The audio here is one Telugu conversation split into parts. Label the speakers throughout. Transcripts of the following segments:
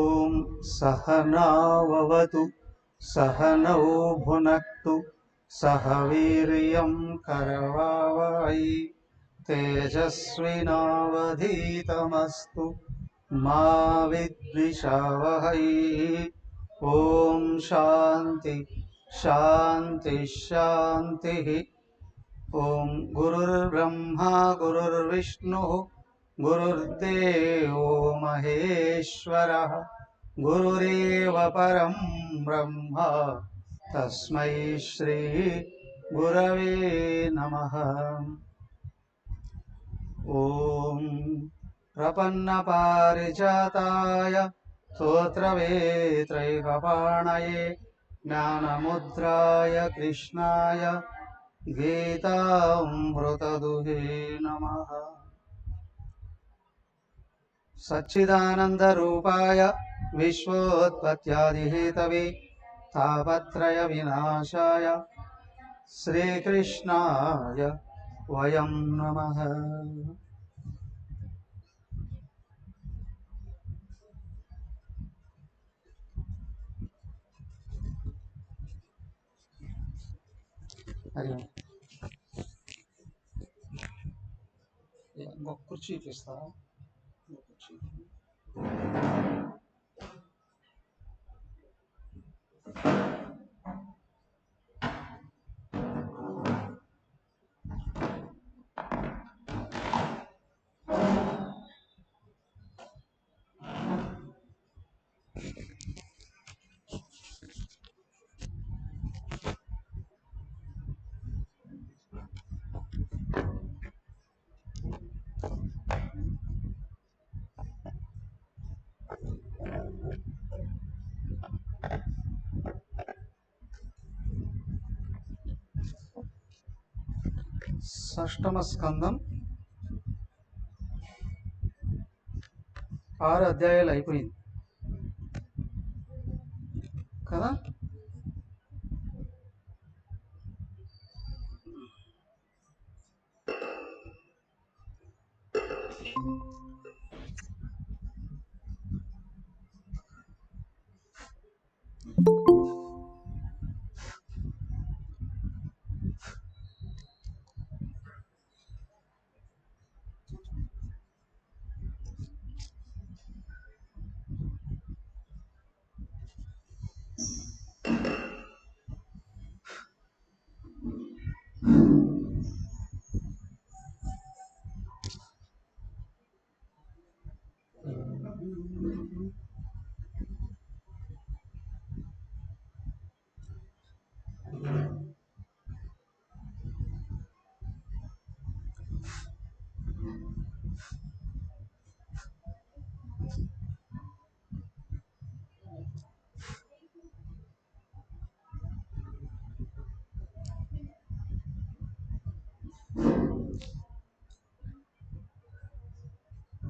Speaker 1: ఓం సహనావవతు సహనౌ భునక్తు సహ వీర్యం కరవావహై తేజస్వినావధీతమస్తు మా విద్విషావహై. ఓం శాంతి శాంతి శాంతి. ఓం గురుర్బ్రహ్మా గురుర్విష్ణుః గురుర్దేవో మహేశ్వరః గురురేవ పరం బ్రహ్మ తస్మై శ్రీ గురవే నమః. ఓం ప్రపన్నపారిజాతాయ స్తోత్రవేత్రైకపాణయే జ్ఞానముద్రాయ కృష్ణాయ గీతామృతదుహే నమః. సచ్చిదానందరూపాయ విశ్వోత్పత్యాదిహేతవే తాపత్రయ వినాశాయ శ్రీకృష్ణాయ వయం నమః. ఇంకొక కుర్చీ ఇస్తారా? షష్టమ స్కందం 6 అధ్యాయాలు అయిపోయింది కదా.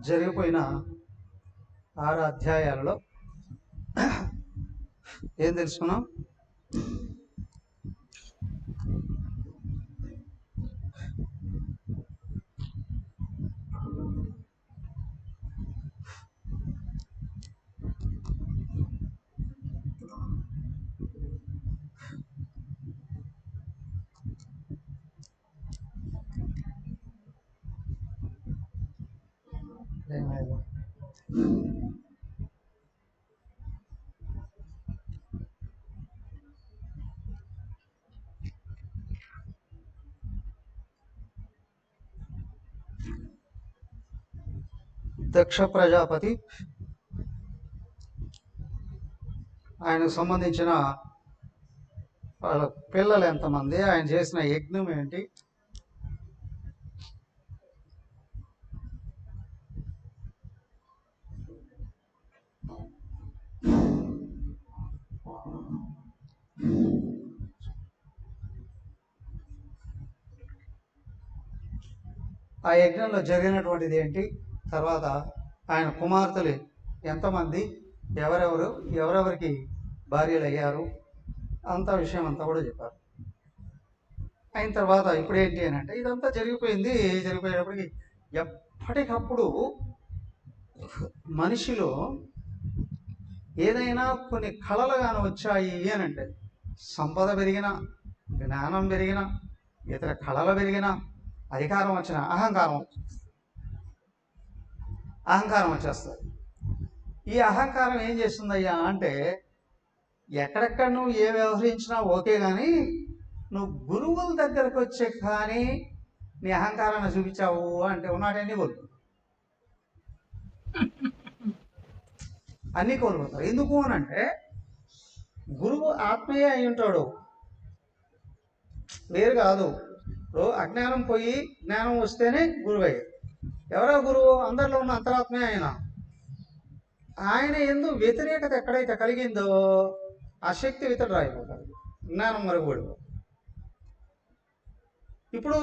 Speaker 1: జరిగిపోయిన 6 అధ్యాయాలలో ఏం తెలుసుకున్నాం? దక్ష ప్రజాపతి ఆయనకు సంబంధించిన వాళ్ళ పిల్లలు ఎంతమంది, ఆయన చేసిన యజ్ఞం ఏంటి, ఆ యజ్ఞంలో జరిగినటువంటిది ఏంటి, తర్వాత ఆయన కుమార్తెలు ఎంతమంది, ఎవరెవరికి భార్యలు అయ్యారు, అంత విషయం అంతా కూడా చెప్పారు. అయిన తర్వాత ఇప్పుడు ఏంటి అని అంటే ఇదంతా జరిగిపోయేటప్పటికి ఎప్పటికప్పుడు మనిషిలో ఏదైనా కొన్ని కళలు కానీ వచ్చాయి అని అంటే సంపద పెరిగిన, జ్ఞానం పెరిగిన, ఇతర కళలు పెరిగిన, అధికారం వచ్చిన అహంకారం వచ్చేస్తుంది. ఈ అహంకారం ఏం చేస్తుందయ్యా అంటే ఎక్కడెక్కడ నువ్వు ఏ వ్యవహరించినా ఓకే, కానీ నువ్వు గురువుల దగ్గరకు వచ్చే కానీ నీ అహంకారాన్ని చూపించావు అంటే ఉన్నాడన్నీ కోల్పోతావు, అన్నీ కోల్పోతావు. ఎందుకు అని అంటే గురువు ఆత్మీయ అయి ఉంటాడు, వేరు కాదు. ఇప్పుడు అజ్ఞానం పోయి జ్ఞానం వస్తేనే గురువు అయ్యాడు. ఎవరో గురువు? అందరిలో ఉన్న అంతరాత్మే ఆయన ఎందుకు వ్యతిరేకత ఎక్కడైతే కలిగిందో ఆ శక్తి వితడు రాయిపోతాడు, జ్ఞానం మరుగుపడిపోతాడు. ఇప్పుడు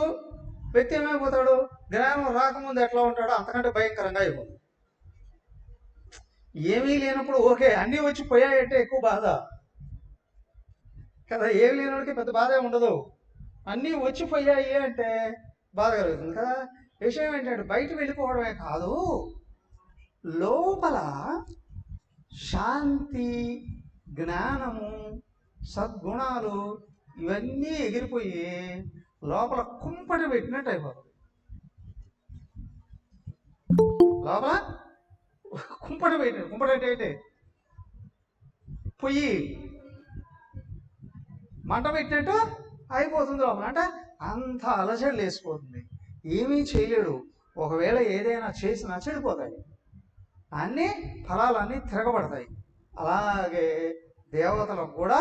Speaker 1: వ్యక్తి ఏమైపోతాడు? జ్ఞానం రాకముందు ఎట్లా ఉంటాడో అంతకంటే భయంకరంగా అయిపోతాడు. ఏమీ లేనప్పుడు ఓకే, అన్నీ వచ్చి పోయాయంటే ఎక్కువ బాధ కదా. ఏమి లేనివాడికి పెద్ద బాధే ఉండదు, అన్నీ వచ్చిపోయాయి అంటే బాధ కలుగుతుంది కదా. విషయం ఏంటంటే బయట వెళ్ళిపోవడమే కాదు, లోపల శాంతి, జ్ఞానము, సద్గుణాలు ఇవన్నీ ఎగిరిపోయి లోపల కుంపటి పెట్టినట్టు అయిపోతుంది. లోపల కుంపటి అంటే పొయ్యి మంట పెట్టినట్టు అయిపోతుంది లోపల. అంటే అంత అలజడి లేసిపోతుంది, ఏమీ చేయలేడు. ఒకవేళ ఏదైనా చేసినా చెడిపోతాయి, అన్నీ ఫలాలన్నీ తిరగబడతాయి. అలాగే దేవతలకు కూడా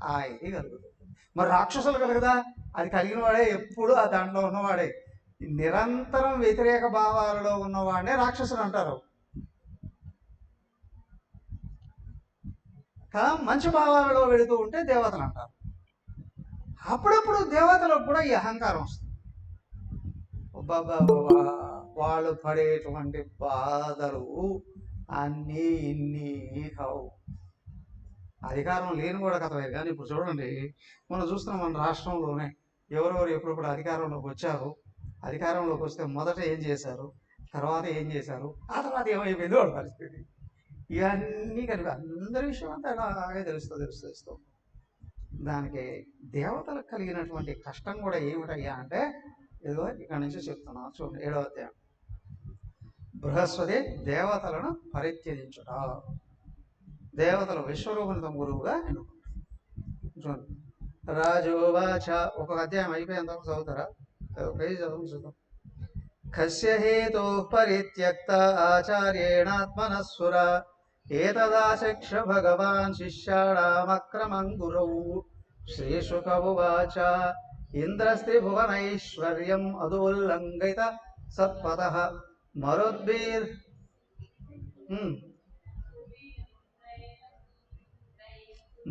Speaker 1: ఆ ఇది కలుగుతుంది. మరి రాక్షసులు కలగదా? అది కలిగిన వాడే, ఎప్పుడు ఆ దాంట్లో ఉన్నవాడే. నిరంతరం వ్యతిరేక భావాలలో ఉన్నవాడే రాక్షసులు అంటారు. మంచి భావాలలో వెళుతూ ఉంటే దేవతలు అంటారు. అప్పుడప్పుడు దేవతలకు కూడా ఈ అహంకారం వస్తుంది. వాళ్ళు పడేటువంటి బాధలు అన్నీ ఇన్ని కావు. అధికారం లేని కూడా కథవే. కానీ ఇప్పుడు చూడండి, మనం చూస్తున్నాం మన రాష్ట్రంలోనే ఎవరెవరు ఎప్పుడప్పుడు అధికారంలోకి వచ్చారు, అధికారంలోకి వస్తే మొదట ఏం చేశారు, తర్వాత ఏం చేశారు, ఆ తర్వాత ఏమైపోయింది వాళ్ళ పరిస్థితి, ఇవన్నీ కలిపి అందరి విషయం అంతా అలాగే తెలుస్తూ దానికి దేవతలకు కలిగినటువంటి కష్టం కూడా ఏమిటయ్యా అంటే ఏదో ఇక్కడ నుంచి చెప్తున్నా చూడండి. 7వ అధ్యాయం. బృహస్పతి దేవతలను పరిత్యజించుట. దేవతలు విశ్వరూపుని తమ గురువుగా ఎన్నుకుంటారు. చూడండి. రాజోవాచ. ఒక అధ్యాయం అయిపోయేంత చదువుతారా? పేజీ చదువు చూద్దాం. కస్య హేతో పరిత్యక్త ఆచార్యేణాత్మనస్సుర ఏతదాశిక్ష భగవాన్ శిష్యాణామక్రమం గురౌ. శ్రీశుక ఉవాచ. ఇంద్రస్త్రిభువనైశ్వర్యం అదోల్లంఘిత సత్పథః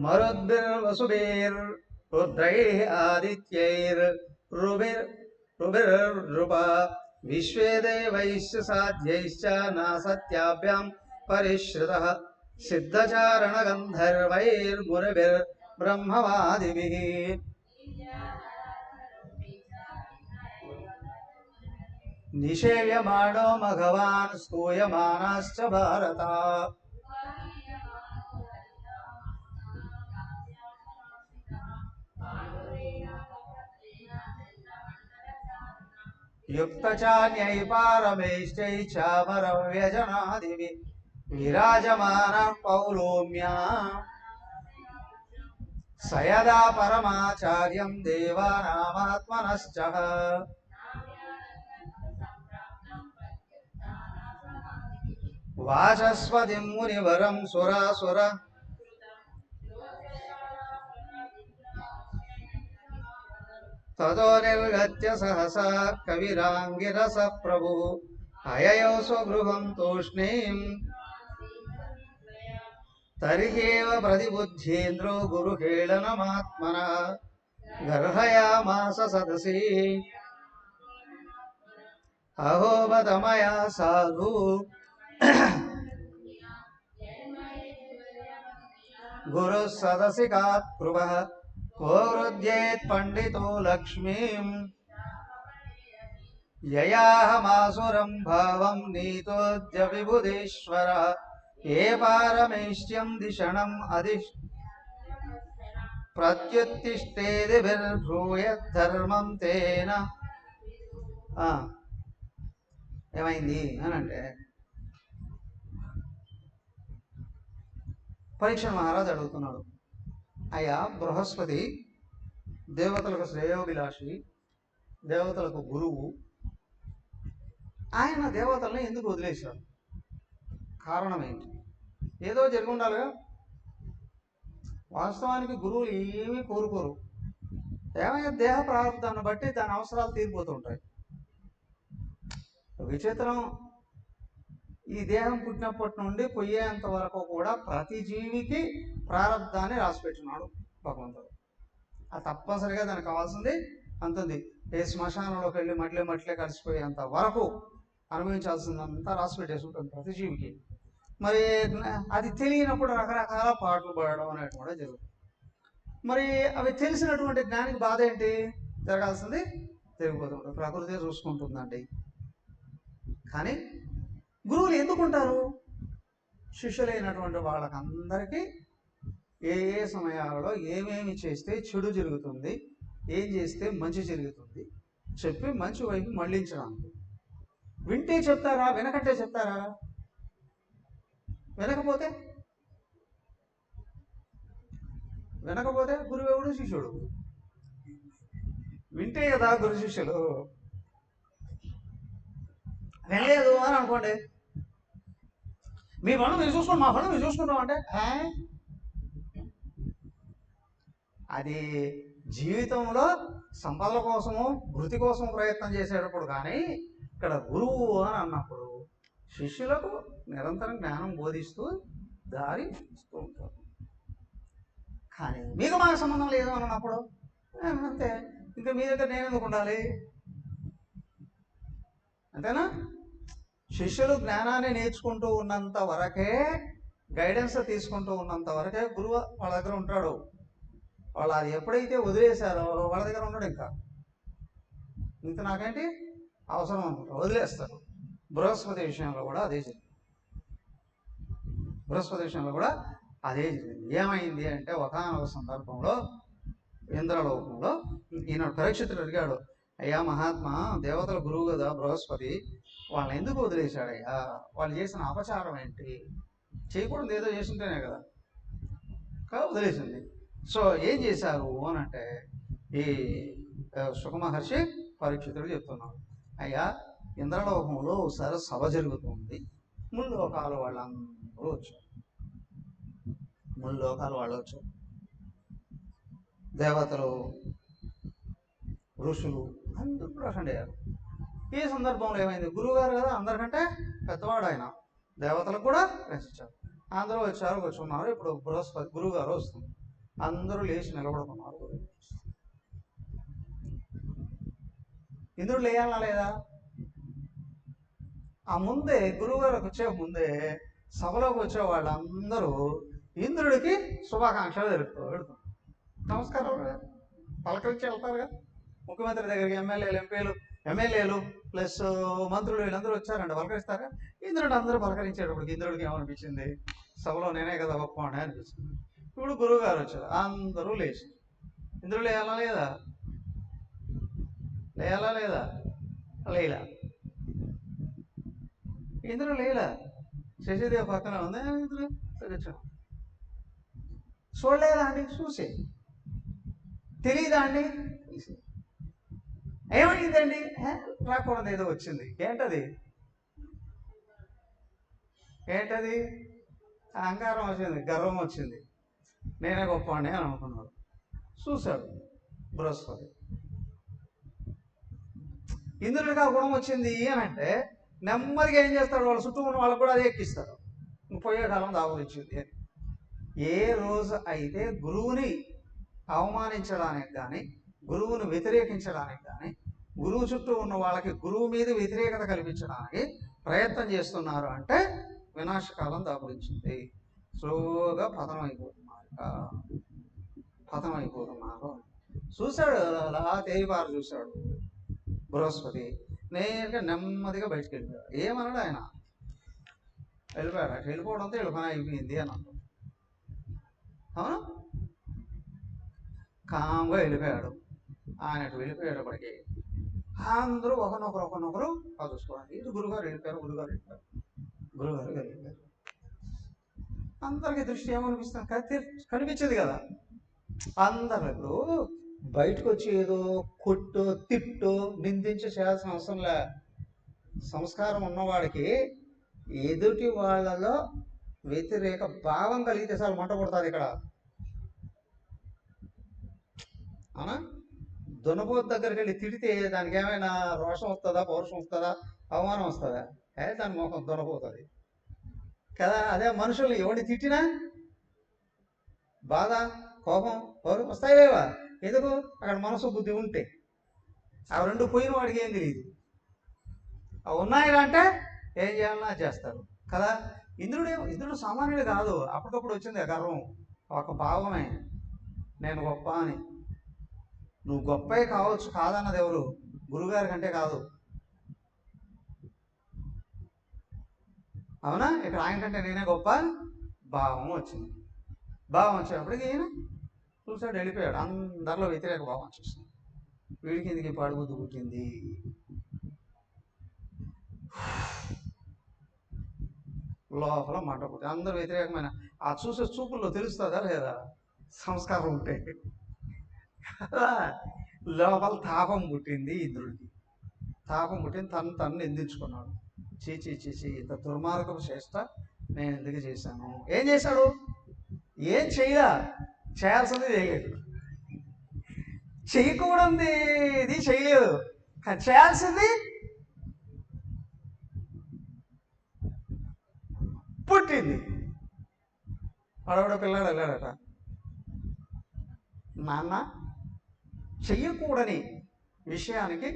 Speaker 1: మరుద్భిర్వసుభిర్ రుద్రైః ఆదిత్యైర్రుభిర్నృప విశ్వే దేవైశ్చ సాధ్యైశ్చ నాసత్యాభ్యాం పరిశ్రుతః సిద్ధచారణ గంధర్వైర్మునిభిర్బ్రహ్మవాదిభిః. నిషేవ్యమాణో మఘవాన్ స్తూయమానాశ్చ భారత. యుక్తచాన్యై పారమేష్టై చామరవ్యజనాదిభిః విరాజమానః పౌలోమ్యా సయదా పరమాచార్యం దేవానామాత్మనశ్చః. వాచస్పతిం మునివరం సురాసుర తతో నిర్గత్య సహసా కవిరాంగిరస ప్రభు అయయో స్వగృహం తూష్ణీం తరిహేవ ప్రతిబుద్ధేంద్రో గురుహేళనమాత్మన గర్హయామాస సదసి అహోబతమయా సాధు గురు సదసి కాకృవ కోరుద్యేత్ పండితో లక్ష్మీం యయాహమాసురం భావం నీతోద్య విబుధేశ్వర ఏ పారమేష్ట్యం దిశణం అధి ప్రత్యుత్తిష్టేదిభిర్భూయద్ధర్మం తేన. ఏమైంది అని అంటే పరీక్ష మహారాజు అడుగుతున్నాడు, అయ్యా బృహస్పతి దేవతలకు శ్రేయోభిలాషి, దేవతలకు గురువు, ఆయన దేవతల్ని ఎందుకు వదిలేశాడు? కారణం ఏంటి? ఏదో జరిగి ఉండాలిగా. వాస్తవానికి గురువులు ఏమీ కోరుకోరు. ఏమైనా దేహ ప్రారంభాన్ని బట్టి దాని అవసరాలు తీరిపోతుంటాయి. విచిత్రం, ఈ దేహం పుట్టినప్పటి నుండి పోయేంత వరకు కూడా ప్రతి జీవికి ప్రారంధాన్ని రాసిపెట్టున్నాడు భగవంతుడు. అది తప్పనిసరిగా దానికి కావాల్సింది అంతుంది. ఏ శ్మశానంలోకి వెళ్ళి మట్లే కలిసిపోయేంత వరకు అనుభవించాల్సిందంతా రాసిపెట్టేసి ఉంటుంది ప్రతి జీవికి. మరి అది తెలియనప్పుడు రకరకాల పాటలు పాడడం అనేటి కూడా జరుగుతుంది. మరి అవి తెలిసినటువంటి జ్ఞానికి బాధ ఏంటి? జరగాల్సింది జరిగిపోతుంది, ప్రకృతి చూసుకుంటుందండి. కానీ గురువులు ఎందుకుంటారు? శిష్యులైనటువంటి వాళ్ళకందరికీ ఏ ఏ సమయాలలో ఏమేమి చేస్తే చెడు జరుగుతుంది, ఏం చేస్తే మంచి జరుగుతుంది చెప్పి మంచి వైపు మళ్ళించడానికి. వింటే చెప్తారా? వెనకంటే చెప్తారా? వినకపోతే గురువెవడు శిష్యుడు? వింటే కదా గురు శిష్యులు. వినలేదు అని అనుకోండి, మీ పనులు మీరు చూసుకోండి, మా పనులు మీరు చూసుకుంటాం అంటే అది జీవితంలో సంపదల కోసము వృత్తి కోసం ప్రయత్నం చేసేటప్పుడు. కానీ ఇక్కడ గురువు అని అన్నప్పుడు శిష్యులకు నిరంతరం జ్ఞానం బోధిస్తూ దారి ఇస్తూ ఉంటారు. కానీ మీకు మాకు సంబంధం లేదు అని అన్నప్పుడు అంతే, ఇంకా మీ దగ్గర నేను ఎందుకు ఉండాలి? అంతేనా? శిష్యులు జ్ఞానాన్ని నేర్చుకుంటూ ఉన్నంత వరకే, గైడెన్స్ తీసుకుంటూ ఉన్నంత వరకే గురువు వాళ్ళ దగ్గర ఉంటాడు. వాళ్ళు అది ఎప్పుడైతే వదిలేశారో వాళ్ళ దగ్గర ఉండడు. ఇంకా నాకేంటి అవసరం అనుకుంటారు, వదిలేస్తారు. బృహస్పతి విషయంలో కూడా అదే జరిగింది. ఏమైంది అంటే ఒకానొక సందర్భంలో ఇంద్రలోకంలో ఈనాడు పరీక్షితుడు అడిగాడు, అయ్యా మహాత్మా, దేవతల గురువు కదా బృహస్పతి, వాళ్ళని ఎందుకు వదిలేశాడయ్యా? వాళ్ళు చేసిన అపచారం ఏంటి? చేయకూడదు ఏదో చేసింటేనే కదా వదిలేసింది. సో ఏం చేశారు అని అంటే ఈ సుఖమహర్షి పరీక్షితుడు చెప్తున్నాడు, అయ్యా ఇంద్రలోకంలో ఒకసారి సభ జరుగుతుంది. ముల్లోకాల వాళ్ళందరూ వచ్చారు. దేవతలు, ఋషులు అందరూ కూడా అటెండ్ అయ్యారు. ఈ సందర్భంలో ఏమైంది? గురువుగారు కదా, అందరికంటే పెద్దవాడు ఆయన, దేవతలకు కూడా రచించారు. అందరూ వచ్చారు, కూర్చున్నారు. ఇప్పుడు బృహస్పతి గురువుగారు వస్తుంది. అందరూ లేచి నిలబడుకున్నారు. ఇంద్రుడు లేయాలా లేదా? ఆ ముందే గురువుగారికి వచ్చే ముందే సభలోకి వచ్చే వాళ్ళందరూ ఇంద్రుడికి శుభాకాంక్షలు తెలుపుతారు. నమస్కారం పలకరించి వెళ్తారుగా. ముఖ్యమంత్రి దగ్గరికి ఎమ్మెల్యేలు ప్లస్ మంత్రులు వీళ్ళందరూ వచ్చారండి, పలకరిస్తారా? ఇంద్రుడు అందరూ పలకరించేటప్పుడు ఇంద్రుడికి ఏమనిపించింది? సభలో నేనే కదా గొప్పవాడిని అనిపించింది. ఇప్పుడు గురువు గారు వచ్చారు, అందరూ లేచి. ఇంద్రుడు లేయాలా లేదా? లేలా. ఇంద్రుడు లేలా. శశిదేవి పక్కన ఉంది, ఇంద్రుడు చూడలేదా అండి? చూసే తెలియదా అండి? ఏమైందండి? రాకూడదు ఏదో వచ్చింది. ఏంటది? అహంకారం వచ్చింది, గర్వం వచ్చింది, నేనే గొప్పవాడిని అని అనుకున్నాడు. చూశాడు బృహస్పతి, ఇంద్రుడికి ఆ గుణం వచ్చింది అని అంటే నెమ్మదిగా ఏం చేస్తాడు, వాళ్ళ చుట్టూ ఉన్న వాళ్ళకు కూడా అదే ఎక్కిస్తాడు. పోయే కాలం దాపరించింది. ఏ రోజు అయితే గురువుని అవమానించడానికి కానీ, గురువును వ్యతిరేకించడానికి కానీ, గురువు చుట్టూ ఉన్న వాళ్ళకి గురువు మీద వ్యతిరేకత కల్పించడానికి ప్రయత్నం చేస్తున్నారు అంటే వినాశకాలం దాపురించింది. స్లోగా పతనం అయిపోతున్నారు. చూశాడు, అలా తేలిపారు చూశాడు బృహస్పతి. నేరుగా నెమ్మదిగా బయటకు వెళ్ళిపోయాడు. ఏమన్నాడు ఆయన? వెళ్ళిపోయాడు. వెళ్ళిపోవడంతో వెళ్ళి పని అయిపోయింది అని అన్నాడు. అవును, కామ్గా వెళ్ళిపోయాడు. ఆయన వెళ్ళిపోయేటప్పటికి అందరూ ఒకరినొకరు చూసుకోవాలి. ఇది గురుగారు వెళ్ళిపోయారు. అందరికి దృష్టి ఏమనిపిస్తుంది? కనిపించేది కదా. అందరూ ఇప్పుడు బయటకు వచ్చి ఏదో కొట్టు తిట్టు నిందించి చేయాల్సిన అవసరం లే. సంస్కారం ఉన్నవాడికి ఎదుటి వాళ్ళలో వ్యతిరేక భావం కలిగితే సార్ మంట కొడతారు ఇక్కడ. అవునా? దున్నపోతు దగ్గరికి వెళ్ళి తిడితే దానికి ఏమైనా రోషం వస్తుందా, పౌరుషం వస్తుందా, అవమానం వస్తుందా? దాని ముఖం దున్నపోతుంది కదా. అదే మనుషులు ఎవరిని తిట్టినా బాధ, కోపం, పౌరుషం వస్తాయిలేవా? ఎందుకు? అక్కడ మనసు బుద్ధి ఉంటే. ఆ రెండు పోయిన వాడికి ఏం తెలియదు. అవి ఉన్నాయి అంటే ఏం చేయాలన్నా చేస్తారు కదా. ఇంద్రుడు సామాన్యుడు కాదు. అప్పటికప్పుడు వచ్చింది ఆ గర్వం, ఒక భావమే, నేను గొప్ప అని. నువ్వు గొప్పే కావచ్చు, కాదన్నది ఎవరు? గురుగారి కంటే కాదు. అవునా? ఇక్కడ ఆయన కంటే నేనే గొప్ప భావం వచ్చింది. భావం వచ్చినప్పటికీ ఈయన చూసాడు, వెళ్ళిపోయాడు. అందరిలో వ్యతిరేక భావం చూసాడు. వీడికి ఎందుకు పడుగుద్దు పుట్టింది? లోపల మంట పుట్టింది. అందరూ వ్యతిరేకమైన ఆ చూసే చూపుల్లో తెలుస్తుందా లేదా సంస్కారం ఉంటే? లోపల తాపం పుట్టింది ఇంద్రుడికి. తాపం పుట్టింది. తను నిందించుకున్నాడు. చీచి ఇంత దుర్మార్గం చేస్తా నేను ఎందుకు చేశాను? ఏం చేశాడు? ఏం చేయాల్సింది చేయలేదు. చేయకూడదు ఇది చేయలేదు. చేయాల్సింది పుట్టింది. వాడవిడ పిల్లాడు వెళ్ళాడట, నాన్న చెయ్యకూడని విషయానికి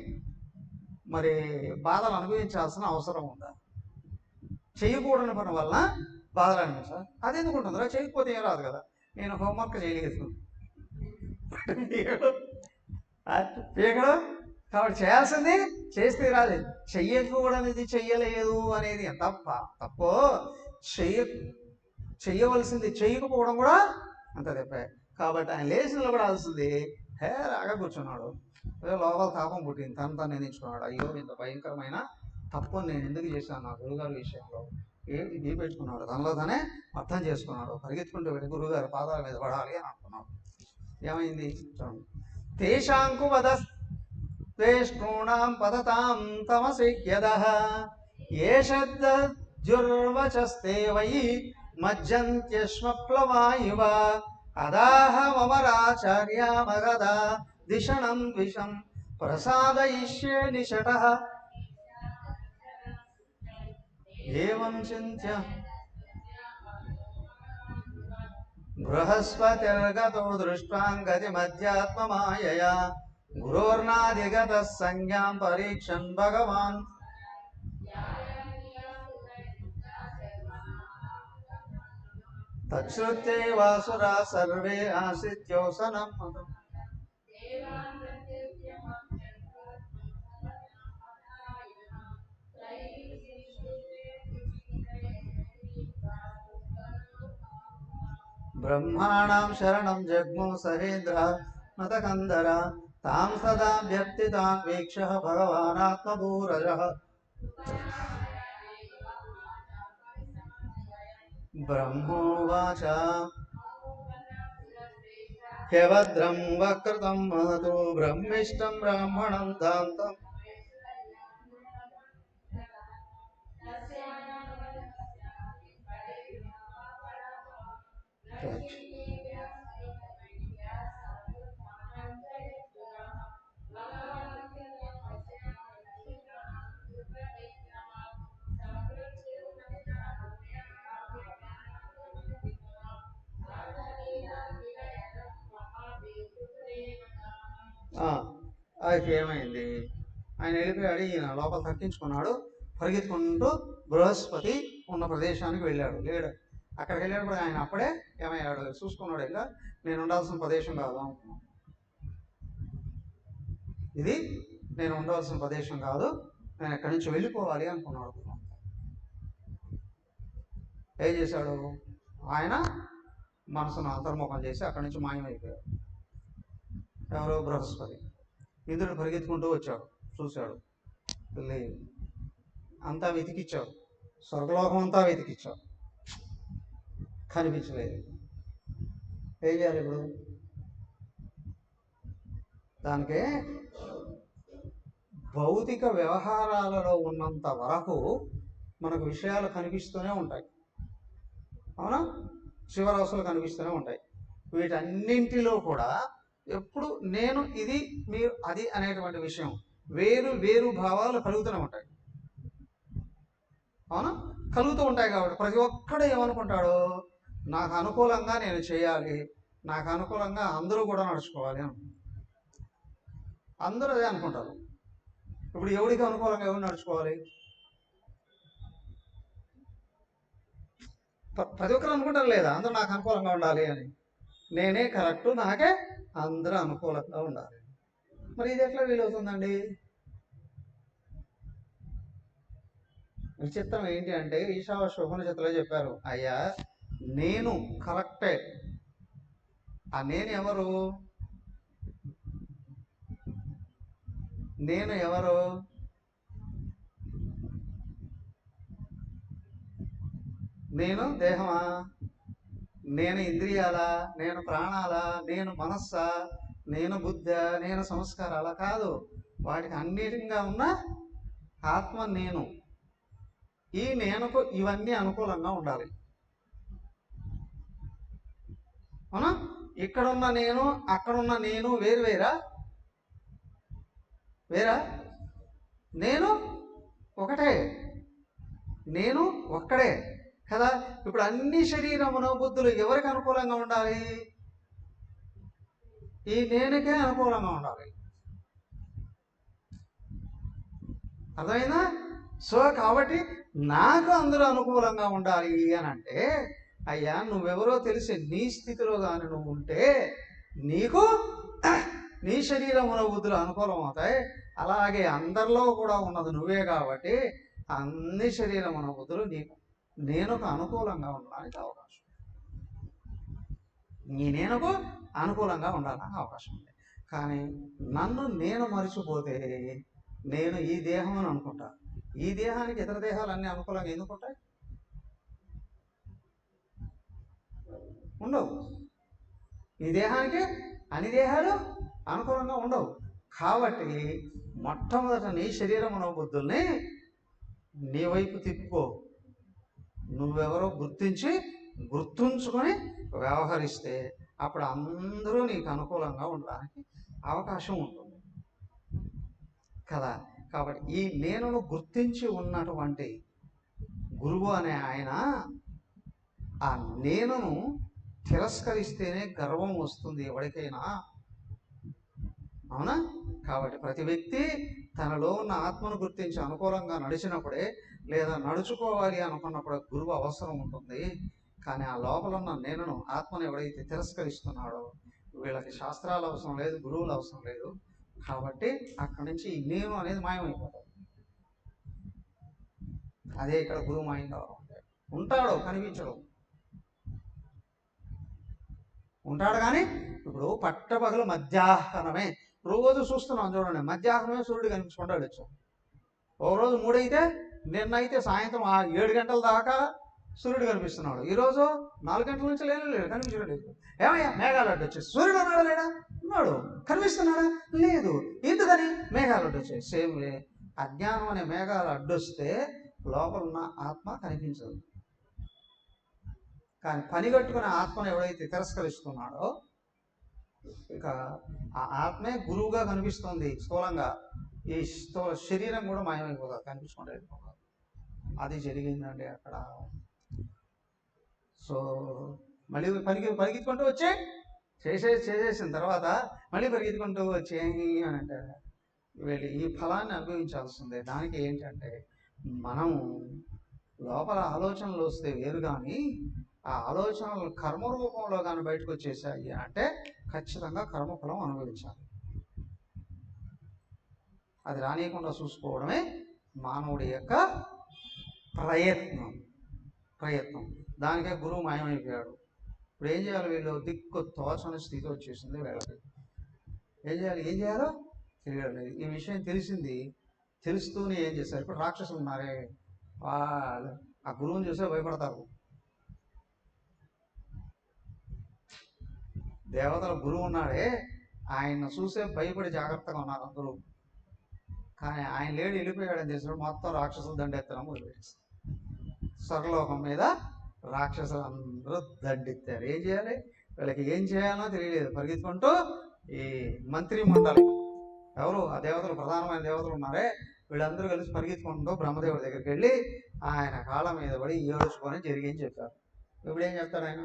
Speaker 1: మరి బాధలు అనుభవించాల్సిన అవసరం ఉందా? చెయ్యకూడని పని వల్ల బాధలు అనిపించాలి. అది ఎందుకు ఉంటుందిరా? చేయకపోతే ఏం రాదు కదా. నేను హోంవర్క్ చేయలేదు పీకడు కాబట్టి చేయాల్సింది చేస్తే రాలేదు. చెయ్యకూడనిది చెయ్యలేదు అనేది ఎంత తప్పో, చెయ్యవలసింది చెయ్యకపోవడం కూడా అంత తప్పే. కాబట్టి ఆయన లేచి నిలబడాల్సింది రాగా కూర్చున్నాడు. లోపల తాపం పుట్టింది. తను నిందించుకున్నాడు. అయ్యో ఇంత భయంకరమైన తప్పు నేను ఎందుకు చేశాను నా గురుగారి విషయంలో? ఏది పెట్టుకున్నాడు. తనలో తనే అర్థం చేసుకున్నాడు. పరిగెత్తుకుంటూ వెళ్ళి గురుగారి పాదాల మీద పడాలి అని అనుకున్నాడు. ఏమైంది చూడండి. తేషాంకు వదస్తేష్ణూణాం పదతాం తమసిక్యదః ఏషద్దుర్వచస్తే వై మజ్జంత్యశ్మప్లవాయువ అదాహమరాచార్యామగదా దిషణం ద్విషం ప్రసాదయిష్యే నిషటః ఏవం చింత్య బృహస్పతిర్గతో దృష్ట్వాం గతిమధ్యాత్మమాయయా గురోర్నాధిగతః సంజ్ఞాం పరీక్షన్ భగవాన్ తచ్చుత్యైవాసురా సర్వే ఆశ్రిత్యోసనం బ్రహ్మాణం శరణం జగ్మో సహేంద్ర నతకందర తాం సదాభ్యర్థితాం వీక్ష భగవానాత్మభూరజః బ్రహ్మోవాచ హ్యభద్రం వక్రతం మహతో బ్రహ్మిష్టం బ్రాహ్మణం దాంతం చివరికి ఏమైంది, ఆయన వెళ్ళిపోయాడు. ఈయన లోపల తక్కించుకున్నాడు. పరిగెత్తుకుంటూ బృహస్పతి ఉన్న ప్రదేశానికి వెళ్ళాడు. లేడు, అక్కడికి వెళ్ళేటప్పుడు ఆయన అప్పుడే ఏమయ్యాడు, చూసుకున్నాడు. ఇంకా నేను ఉండాల్సిన ప్రదేశం కాదు అనుకున్నాను, ఇది నేను ఉండాల్సిన ప్రదేశం కాదు, నేను ఎక్కడి నుంచి వెళ్ళిపోవాలి అనుకున్నాడు. ఏం చేశాడు, ఆయన మనసును అంతర్ముఖం చేసి అక్కడి నుంచి మాయమైపోయాడు. ఎవరో బృహస్పతి. ఇంద్రుడు పరిగెత్తుకుంటూ వచ్చాడు, చూశాడు, లేదు. అంతా వెతికిచ్చాడు, స్వర్గలోకం అంతా వెతికిచ్చాడు, కనిపించలేదు. ఏం చేయాలి ఇప్పుడు? దానికే భౌతిక వ్యవహారాలలో ఉన్నంత వరకు మనకు విషయాలు కనిపిస్తూనే ఉంటాయి, అవునా? శివరాశులు కనిపిస్తూనే ఉంటాయి. వీటన్నింటిలో కూడా ఎప్పుడు నేను ఇది, మీరు అది అనేటువంటి విషయం వేరు వేరు భావాలు కలుగుతూనే ఉంటాయి, అవునా? కలుగుతూ ఉంటాయి. కాబట్టి ప్రతి ఒక్కడు ఏమనుకుంటాడు, నాకు అనుకూలంగా నేను చేయాలి, నాకు అనుకూలంగా అందరూ కూడా నడుచుకోవాలి అని అందరూ అదే అనుకుంటారు. ఇప్పుడు ఎవరికి అనుకూలంగా ఎవరు నడుచుకోవాలి? ప్రతి ఒక్కరు అనుకుంటారు లేదా, అందరూ నాకు అనుకూలంగా ఉండాలి అని, నేనే కరెక్ట్, నాకే అందరూ అనుకూలంగా ఉండాలి. మరి ఇది ఎట్లా వీలవుతుందండి? విచిత్రం ఏంటి అంటే ఈశావాస్యోపనిషత్తులో చెప్పారు, అయ్యా నేను కరెక్టే. ఆ నేను ఎవరు? నేను ఎవరు? నేను దేహమా, నేను ఇంద్రియాలా, నేను ప్రాణాలా, నేను మనస్సా, నేను బుద్ధ, నేను సంస్కారాలా? కాదు, వాటికి అన్నిటిగా ఉన్న ఆత్మ నేను. ఈ నేనుకు ఇవన్నీ అనుకూలంగా ఉండాలి, అవునా? ఇక్కడున్న నేను అక్కడున్న నేను వేరు వేరా? వేరా? నేను ఒకటే, నేను ఒక్కడే కదా. ఇప్పుడు అన్ని శరీర మనోబుద్ధులు ఎవరికి అనుకూలంగా ఉండాలి? ఈ నేనుకే అనుకూలంగా ఉండాలి. అర్థమైందా? సో కాబట్టి నాకు అందరూ అనుకూలంగా ఉండాలి అని అంటే, అయ్యా నువ్వెవరో తెలిసి నీ స్థితిలో కానీ నువ్వు ఉంటే నీకు నీ శరీర మనోబుద్ధులు అనుకూలం అవుతాయి. అలాగే అందరిలో కూడా ఉన్నది నువ్వే కాబట్టి అన్ని శరీర మనోబుద్ధులు నీకు నేనుకు అనుకూలంగా ఉండడానికి అవకాశం, నీ నేనుకు అనుకూలంగా ఉండడానికి అవకాశం ఉంది. కానీ నన్ను నేను మరిచిపోతే నేను ఈ దేహం అని అనుకుంటా, ఈ దేహానికి ఇతర దేహాలు అన్నీ అనుకూలంగా ఎందుకు ఉంటాయి? ఉండవు. ఈ దేహానికి అన్ని దేహాలు అనుకూలంగా ఉండవు. కాబట్టి మొట్టమొదట నీ శరీర మనోబుద్ధుల్ని నీ వైపు తిప్పుకో. నువ్వెవరో గుర్తుంచుకొని వ్యవహరిస్తే అప్పుడు అందరూ నీకు అనుకూలంగా ఉండడానికి అవకాశం ఉంటుంది కదా. కాబట్టి ఈ నేనును గుర్తించి ఉన్నటువంటి గురువు అనే ఆయన ఆ నేనును తిరస్కరిస్తేనే గర్వం వస్తుంది ఎవరికైనా, అవునా? కాబట్టి ప్రతి వ్యక్తి తనలో ఉన్న ఆత్మను గుర్తించి అనుకూలంగా నడిచినప్పుడే, లేదా నడుచుకోవాలి అనుకున్నప్పుడు గురువు అవసరం ఉంటుంది. కానీ ఆ లోపల ఉన్న నేనును ఆత్మను ఎవడైతే తిరస్కరిస్తున్నాడో వీళ్ళకి శాస్త్రాలు అవసరం లేదు, గురువులు అవసరం లేదు. కాబట్టి అక్కడి నుంచి నేను అనేది మాయమైపోతాడు. అదే ఇక్కడ గురువు మాయంగా ఉంటాడు, కనిపించడు, ఉంటాడు. కానీ ఇప్పుడు పట్టపగలు మధ్యాహ్నమే రోజు చూస్తున్నాం చూడండి, మధ్యాహ్నమే సూర్యుడు కనిపించుకుంటాడు. వచ్చాం ఓ రోజు 3 అయితే, నిన్నైతే సాయంత్రం 7 గంటల దాకా సూర్యుడు కనిపిస్తున్నాడు. ఈరోజు 4 గంటల నుంచి లేడు, కనిపించడం లేదు. ఏమయ్యా మేఘాలు అడ్డొచ్చాయి, సూర్యుడు ఉన్నాడా లేడా? ఉన్నాడు. కనిపిస్తున్నాడా? లేదు. ఎందుకని? మేఘాలు అడ్డొచ్చాయి. సేమ్లే, అజ్ఞానం అనే మేఘాలు అడ్డొస్తే లోపల ఉన్న ఆత్మ కనిపించదు. కానీ పని కట్టుకునే ఆత్మను ఎవడైతే తిరస్కరిస్తున్నాడో ఇక ఆ ఆత్మే గురువుగా కనిపిస్తుంది స్థూలంగా. ఈ శరీరం కూడా మాయమైపోతుంది, కనిపించుకుంటే అది జరిగిందండి అక్కడ. సో మళ్ళీ పరిగెత్తుకుంటూ వచ్చే చేసేసిన తర్వాత మళ్ళీ పరిగెత్తుకుంటూ వచ్చేయి అని అంటారు. వీళ్ళు ఈ ఫలాన్ని అనుభవించాల్సిందే. దానికి ఏంటంటే మనము లోపల ఆలోచనలు వస్తే వేరు, కానీ ఆ ఆలోచనలు కర్మ రూపంలో కానీ బయటకు వచ్చేసాయి అంటే ఖచ్చితంగా కర్మఫలం అనుభవించాలి. అది రానియకుండా చూసుకోవడమే మానవుడి యొక్క ప్రయత్నం. దానికే గురువు మాయమైపోయాడు. ఇప్పుడు ఏం చేయాలి? వీళ్ళు దిక్కు తోచని స్థితి వచ్చేసింది వీళ్ళకి. ఏం చేయాలో తెలియలేదు. ఈ విషయం తెలుస్తూనే ఏం చేశారు? ఇప్పుడు రాక్షసులు ఉన్నారే, వాళ్ళు ఆ గురువుని చూసే భయపడతారు. దేవతల గురువు ఉన్నాడే, ఆయన చూసే భయపడి జాగ్రత్తగా ఉన్నారు అందరూ. కానీ ఆయన లేడు, వెళ్ళిపోయాడని తెలిసినప్పుడు మొత్తం రాక్షసులు దండెత్తడం మొదలుపెట్టారు. స్వర్లోకం మీద రాక్షసులు అందరూ దండెత్తారు. ఏం చేయాలి? వీళ్ళకి ఏం చేయాలో తెలియలేదు. పరిగెత్తుకుంటూ ఈ మంత్రి మండలి, ఎవరు ఆ దేవతలు, ప్రధానమైన దేవతలు ఉన్నారే, వీళ్ళందరూ కలిసి పరిగెత్తుకుంటూ బ్రహ్మదేవుడి దగ్గరికి వెళ్ళి ఆయన కాళ్ళ మీద పడి ఏడుచుకొని జరిగేం చెప్పారు. ఇప్పుడు ఏం చెప్తాడు ఆయన?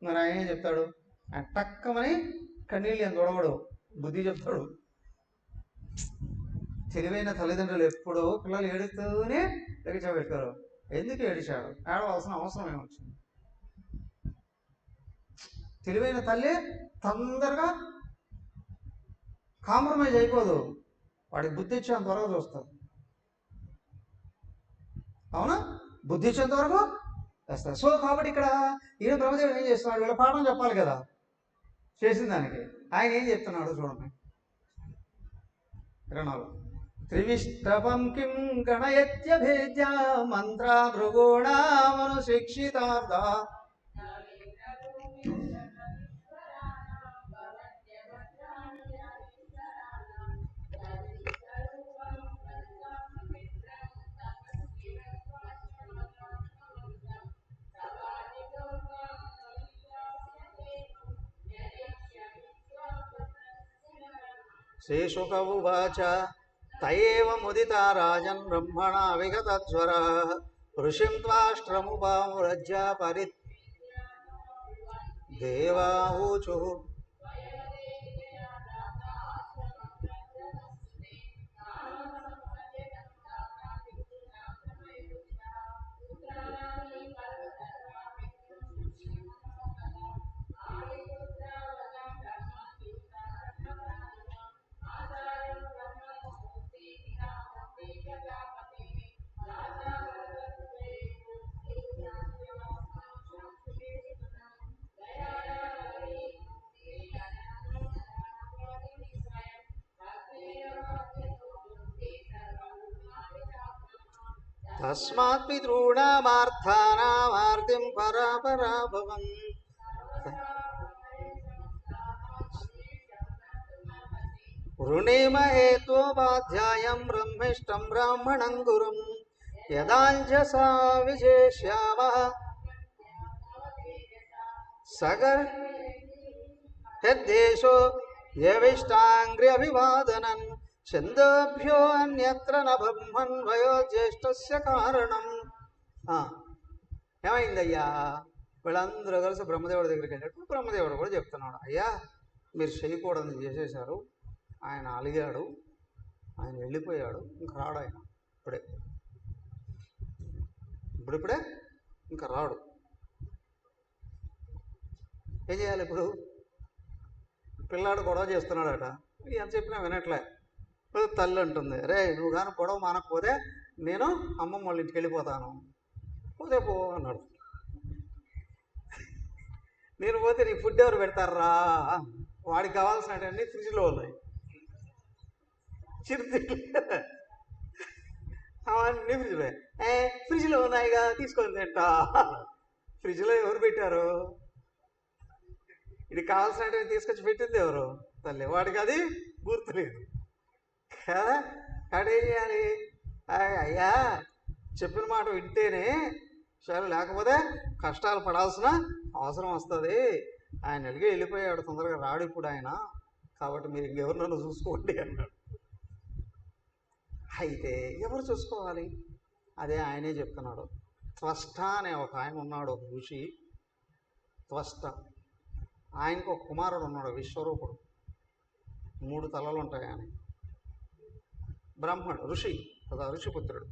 Speaker 1: మరి ఆయన ఏం చెప్తాడు? ఆయన టక్కమని కన్నీళ్ళు ఏం తొడవడు, బుద్ధి చెప్తాడు. తెలివైన తల్లిదండ్రులు ఎప్పుడూ పిల్లలు ఏడుస్తూనే పెట్టుకోరు. ఎందుకు ఏడిచాడు? ఏడవలసిన అవసరం ఏమొచ్చింది? తెలివైన తల్లి తొందరగా కాంప్రమైజ్ అయిపోదు, వాడికి బుద్ధి ఇచ్చేంత వరకు చూస్తుంది. అవునా? బుద్ధి ఇచ్చేంత వరకు వేస్తారు. సో కాబట్టి ఇక్కడ ఈయన బ్రహ్మదేవుడు ఏం చేస్తున్నాడు? వీళ్ళ పాఠం చెప్పాలి కదా చేసిన దానికి. ఆయన ఏం చెప్తున్నాడు చూడండి. 24 త్రివిష్టపం కిం గణయత్యభేద్య మంత్ర భృగూణామను శిక్షితార్థ శేషుక ఉవాచ తయేవ ముదితా రాజన్ బ్రహ్మణా విగతజ్వర ఋషిం త్వాష్ట్రముపామురజ్య దేవాహూచు. తస్మాత్ పితॄణామార్థానామార్తిం పరాపరాభవం వృణీమ హేత్వోపాధ్యాయం బ్రహ్మిష్టం బ్రాహ్మణం గురుం యదాంజసా విజేష్యామః సగర్ హద్దేశో యవిష్టాంగ్ర్యభివాదనన్ చందోభ్యో అన్యత్ర న బ్రహ్మన్వయో జ్యేష్ఠస్య కారణం. ఏమైందయ్యా? వీళ్ళందరూ కలిసి బ్రహ్మదేవుడి దగ్గరికి వెళ్ళినప్పుడు బ్రహ్మదేవుడు కూడా చెప్తున్నాడు, అయ్యా మీరు చేయకూడదు చేసేశారు. ఆయన అలిగాడు, ఆయన వెళ్ళిపోయాడు, ఇంకా రాడు ఆయన. ఇప్పుడిప్పుడే ఇంకా రాడు. ఏం చేయాలి ఇప్పుడు? పిల్లాడు గొడవ చేస్తున్నాడట, ఎంత చెప్పినా వినట్లే. తల్లి అంటుంది, రే నువ్వు కానీ గొడవ మానకపోతే నేను అమ్మమ్మ వాళ్ళ ఇంటికి వెళ్ళిపోతాను. పోతే పో అన్నాడు. నేను పోతే నీకు ఫుడ్ ఎవరు పెడతారా? వాడికి కావాల్సినవన్నీ ఫ్రిడ్జ్లో ఉన్నాయి, చిరుతిళ్ళు అవన్నీ ఫ్రిడ్జ్లో ఉన్నాయిగా తీసుకొని తింటా. ఫ్రిడ్జ్లో ఎవరు పెట్టారు? ఇది కావాల్సినవి తీసుకొచ్చి పెట్టింది ఎవరు? తల్లి. వాడికి అది గుర్తులేదు కదా. అడేం చేయాలి? అయ్యా చెప్పిన మాట వింటేనే సరే, లేకపోతే కష్టాలు పడాల్సిన అవసరం వస్తుంది. ఆయన అలిగి వెళ్ళిపోయాడు, తొందరగా రాడు ఇప్పుడు ఆయన, కాబట్టి మీరు ఇంకెవరినైనా చూసుకోండి అన్నాడు. అయితే ఎవరు చూసుకోవాలి? అదే ఆయనే చెప్తున్నాడు. త్వష్ట అనే ఒక ఆయన ఉన్నాడు, ఒక ఋషి త్వష్ట. ఆయనకు ఒక కుమారుడు ఉన్నాడు, విశ్వరూపుడు. 3 తలలు ఉంటాయి అని. బ్రాహ్మణుడు ఋషి కదా, ఋషిపుత్రుడు.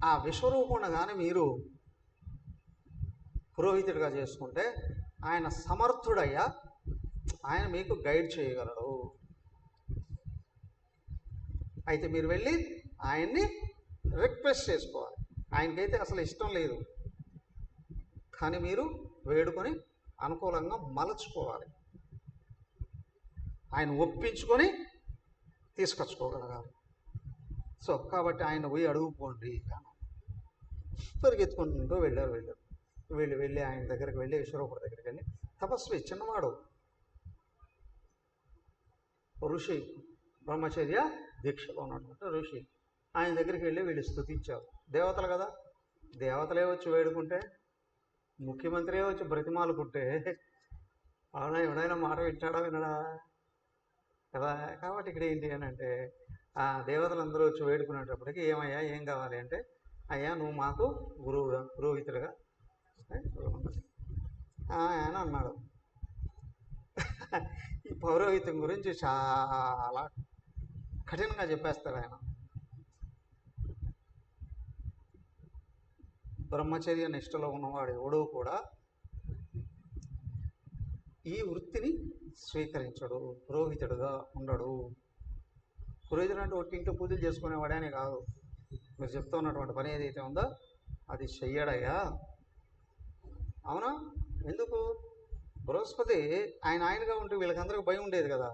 Speaker 1: ఆ విశ్వరూపుణ్ణి కానీ మీరు పురోహితుడిగా చేసుకుంటే ఆయన సమర్థుడయ్యా, ఆయన మీకు గైడ్ చేయగలడు. అయితే మీరు వెళ్ళి ఆయన్ని రిక్వెస్ట్ చేసుకోవాలి. ఆయనకైతే అసలు ఇష్టం లేదు, కానీ మీరు వేడుకొని అనుకూలంగా మలచుకోవాలి. ఆయన ఒప్పించుకొని తీసుకొచ్చుకోగలగాలి. సో కాబట్టి ఆయన పోయి అడుగుపోండి. పరిగెత్తుకుంటూ వెళ్ళారు. వెళ్ళి ఆయన దగ్గరికి వెళ్ళి, విశ్వరూపుడి దగ్గరికి వెళ్ళి, తపస్వి చిన్నవాడు ఋషి, బ్రహ్మచర్య దీక్షలో ఉన్నటువంటి ఋషి, ఆయన దగ్గరికి వెళ్ళి వీళ్ళు స్తుతించారు. దేవతలు కదా, దేవతలే వచ్చి వేడుకుంటే, ముఖ్యమంత్రి వచ్చి బ్రతిమాలుకుంటే అవునా ఎవడైనా మాట వింటాడా వినడా కదా. కాబట్టి ఇక్కడ ఏంటి అని అంటే, ఆ దేవతలందరూ వచ్చి వేడుకునేటప్పటికి ఏమయ్యా ఏం కావాలి అంటే, అయ్యా నువ్వు మాకు గురువుగా పురోహితుడిగా ఆయన అన్నాడు. ఈ పౌరోహిత్యం గురించి చాలా కఠినంగా చెప్పేస్తాడు ఆయన. బ్రహ్మచర్య నిష్టలో ఉన్నవాడు ఎవడూ కూడా ఈ వృత్తిని స్వీకరించడు, పురోహితుడుగా ఉండడు. పురోహితుడు అంటే ఒట్టి ఇంట్లో పూజలు చేసుకునేవాడని కాదు. మీరు చెప్తూ ఉన్నటువంటి పని ఏదైతే ఉందో అది చెయ్యడయ్యా. అవునా? ఎందుకు? బృహస్పతి ఆయనగా ఉంటే వీళ్ళకందరికీ భయం ఉండేది కదా.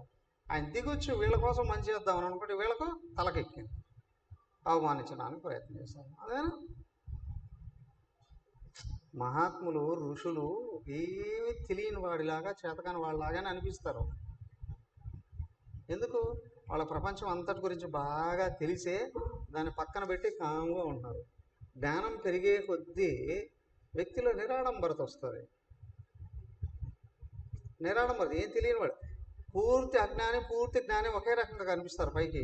Speaker 1: ఆయన దిగొచ్చి వీళ్ళ కోసం మంచి చేద్దామని అనుకుంటే వీళ్ళకు తలకెక్కింది, అవమానించడానికి ప్రయత్నం చేశారు. అదేనా? మహాత్ములు ఋషులు ఏమీ తెలియని వాడిలాగా, చేతకాని వాళ్ళలాగానే అనిపిస్తారు. ఎందుకు? వాళ్ళ ప్రపంచం అంతటి గురించి బాగా తెలిసే దాన్ని పక్కన పెట్టి కామ్గా ఉంటారు. జ్ఞానం పెరిగే కొద్దీ వ్యక్తిలో నిరాడంబరత వస్తుంది. నిరాడంబరత ఏం తెలియని వాడు, పూర్తి అజ్ఞాని పూర్తి జ్ఞాని ఒకే రకంగా కనిపిస్తారు పైకి.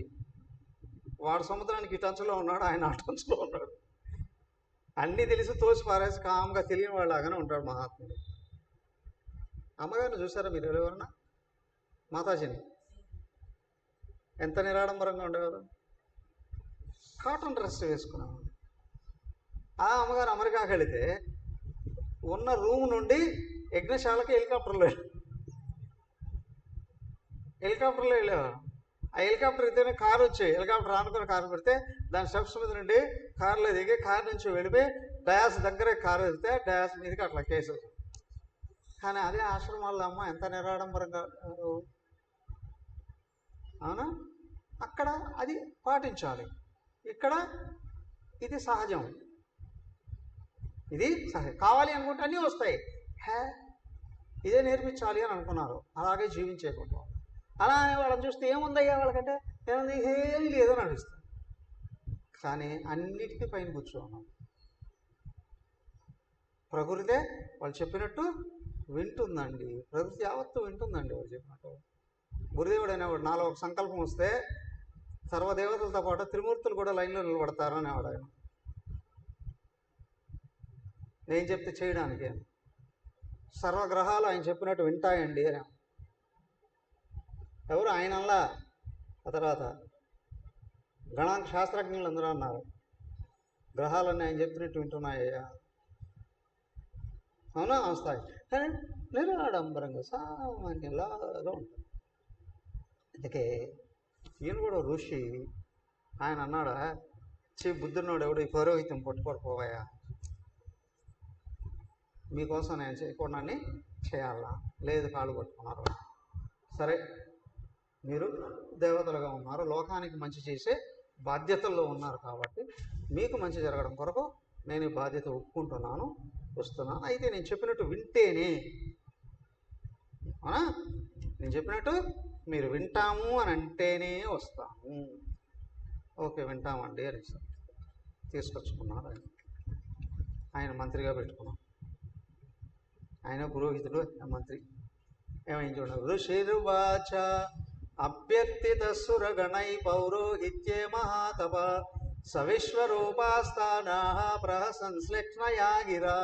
Speaker 1: వాడు సముద్రానికి ఇటంచులో ఉన్నాడు, ఆయన అటంచులో ఉన్నాడు. అన్నీ తెలిసి తోసి పారేసి కామ్గా తెలియని వాళ్ళలాగానే ఉంటాడు మహాత్ముడు. అమ్మగారిని చూసారా మీరు ఎవరన్నా? మాతాజీని ఎంత నిరాడంబరంగా ఉండేవారు. కాటన్ డ్రెస్ వేసుకున్నాను. ఆ అమ్మగారు అమెరికాకి వెళితే ఉన్న రూమ్ నుండి యజ్ఞశాలకి హెలికాప్టర్లో వెళ్ళేవారు. ఆ హెలికాప్టర్ ఎక్కితేనే కారు వచ్చాయి. హెలికాప్టర్ ఆనుకుని కారు పెడితే దాని స్టెప్స్ మీద నుండి కారులో దిగి కారు నుంచి వెళ్ళిపోయి డయాస్ దగ్గరే కారు వెళ్తే డయాస్ మీదకి అట్లా కేసు. కానీ అదే ఆశ్రమాల్లో అమ్మ ఎంత నిరాడంబరంగా. అవునా? అక్కడ అది పాటించాలి, ఇక్కడ ఇది సహజం. ఇది సహజం. కావాలి అనుకుంటే అన్నీ వస్తాయి. ఇదే నేర్పించాలి అని అనుకున్నారు, అలాగే జీవించేకుంటాం. అలా అనే వాళ్ళని చూస్తే ఏముందయ్యా వాళ్ళకంటే ఏముంది, ఏమీ లేదని అనిపిస్తుంది. కానీ అన్నిటికీ పైన కూర్చోన్నాం. ప్రకృతే వాళ్ళు చెప్పినట్టు వింటుందండి, ప్రకృతి యావత్తు వింటుందండి వాళ్ళు చెప్పినట్టు. గురుదేవుడు అనేవాడు, నాలో ఒక సంకల్పం వస్తే సర్వదేవతలతో పాటు త్రిమూర్తులు కూడా లైన్లో నిలబడతారు అనేవాడు ఆయన. నేను చెప్తే చేయడానికి సర్వగ్రహాలు ఆయన చెప్పినట్టు వింటాయండి అని. ఎవరు ఆయనల్లా. ఆ తర్వాత గణాంక శాస్త్రజ్ఞులు అందరూ అన్నారు, గ్రహాలన్నీ ఆయన చెప్పినట్టు వింటున్నాయ్యా. అవునా? వస్తాయి, కానీ నిరాడంబరంగా సామాన్యంలాగా ఉంటుంది. అందుకే ఈయన కూడా ఋషి. ఆయన అన్నాడా, బుద్ధున్నోడు ఎవడు ఈ పౌరోహిత్యం పట్టుకోకపోయా, మీకోసం నేను చేయకుండా చేయాలా? లేదు, కాళ్ళు పట్టుకున్నారు. సరే, మీరు దేవతలుగా ఉన్నారు, లోకానికి మంచి చేసే బాధ్యతల్లో ఉన్నారు, కాబట్టి మీకు మంచి జరగడం కొరకు నేను ఈ బాధ్యత ఒప్పుకుంటున్నాను, వస్తున్నాను. అయితే నేను చెప్పినట్టు వింటేనే, అవునా? నేను చెప్పినట్టు మీరు వింటాము అని అంటేనే వస్తాము. ఓకే, వింటామండి అని తీసుకొచ్చుకున్నారు. ఆయన మంత్రిగా పెట్టుకున్నాం. ఆయన పురోహితుడు, మంత్రి. ఏమైంది చూడండి. ఋషిర్వాచ అభ్యర్థిత సురగణై పౌరోహిత్యే మహాతప సవిశ్వరూపాస్థానా ప్రహసంశ్లేక్ష్ణయా గిరా.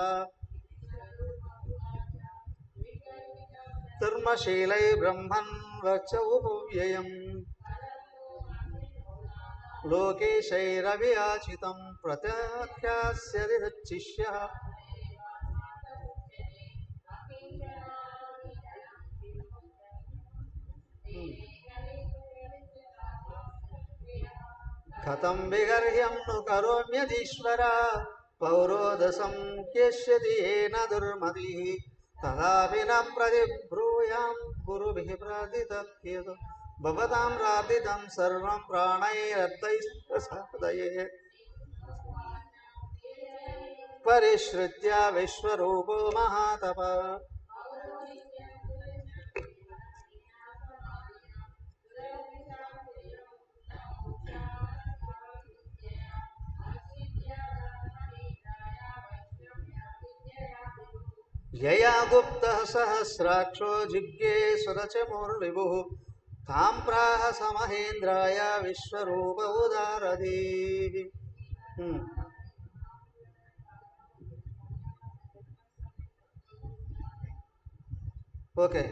Speaker 1: ధర్మశీలై బ్రహ్మన్ వచౌపవ్యయం లోకేశైరవియాచితం ప్రత్యాఖ్యాస్యతి తచ్చిష్యః. కథం విగర్హ్యం ను కరోమ్యధీశ్వర పౌరోదసం క్యేష్యతి ఏన దుర్మతి తదాపి న ప్రతిబ్రూయాం గురుభిః ప్రార్థితవ్యత్ భవతాం ప్రార్థితం సర్వం ప్రాణైరర్ధైః పరిశ్రుత్య విశ్వరూపో మహాతపః. యయా గుప్తః సహస్రాక్షో జిజ్ఞే సురచముర్విభుః తాం ప్రాహ సమహేంద్రాయ విశ్వరూప ఉదారధీః. ఓకే,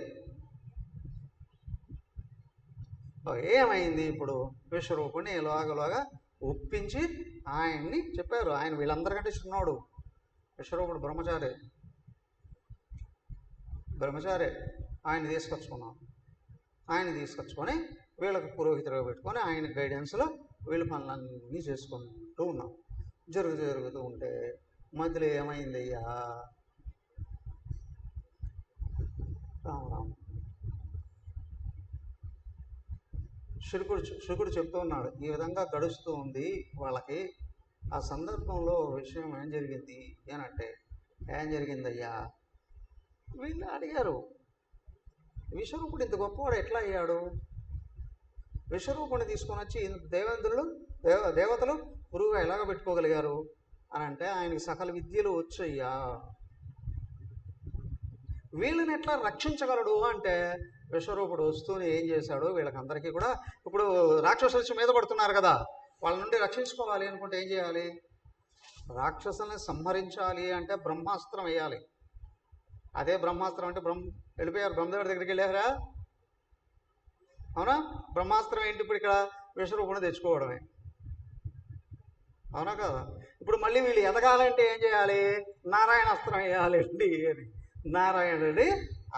Speaker 1: ఏమైంది ఇప్పుడు? విశ్వరూపుణ్ణి ఎలాగలాగా ఒప్పించి ఆయన్ని చెప్పారు. ఆయన వీళ్ళందరికంటే చిన్నోడు. విశ్వరూపుడు బ్రహ్మచారి ఆయన తీసుకొచ్చుకొని వీళ్ళకి పురోహితులుగా పెట్టుకొని ఆయన గైడెన్స్లో వీళ్ళ పనులన్నీ చేసుకుంటూ ఉన్నాం. జరుగుతూ ఉంటే మధ్యలో ఏమైందయ్యా? రామరామ శుకుడు చెప్తూ ఉన్నాడు, ఈ విధంగా గడుస్తూ ఉంది వాళ్ళకి. ఆ సందర్భంలో విషయం ఏం జరిగింది అంటే, ఏం జరిగిందయ్యా? వీళ్ళు అడిగారు, విశ్వరూపుడు ఇంత గొప్పవాడు ఎట్లా అయ్యాడు? విశ్వరూపుడిని తీసుకొని వచ్చి దేవతలు గురువుగా ఎలాగ పెట్టుకోగలిగారు అని అంటే, ఆయనకి సకల విద్యలు వచ్చయ్యా. వీళ్ళని ఎట్లా రక్షించగలడు అంటే, విశ్వరూపుడు వస్తూనే ఏం చేశాడు, వీళ్ళకందరికీ కూడా ఇప్పుడు రాక్షసులు మీద పడుతున్నారు కదా, వాళ్ళ నుండి రక్షించుకోవాలి అనుకుంటే ఏం చేయాలి? రాక్షసుల్ని సంహరించాలి అంటే బ్రహ్మాస్త్రం వేయాలి. అదే బ్రహ్మాస్త్రం అంటే వెళ్ళిపోయారు, బ్రహ్మదేవుడి దగ్గరికి వెళ్ళారా? అవునా? బ్రహ్మాస్త్రం ఏంటి? ఇప్పుడు ఇక్కడ విశ్వరూపుని తెచ్చుకోవడమే, అవునా కదా? ఇప్పుడు మళ్ళీ వీళ్ళు ఎదగాలంటే ఏం చేయాలి? నారాయణాస్త్రం వేయాలి అండి అని. నారాయణుడిని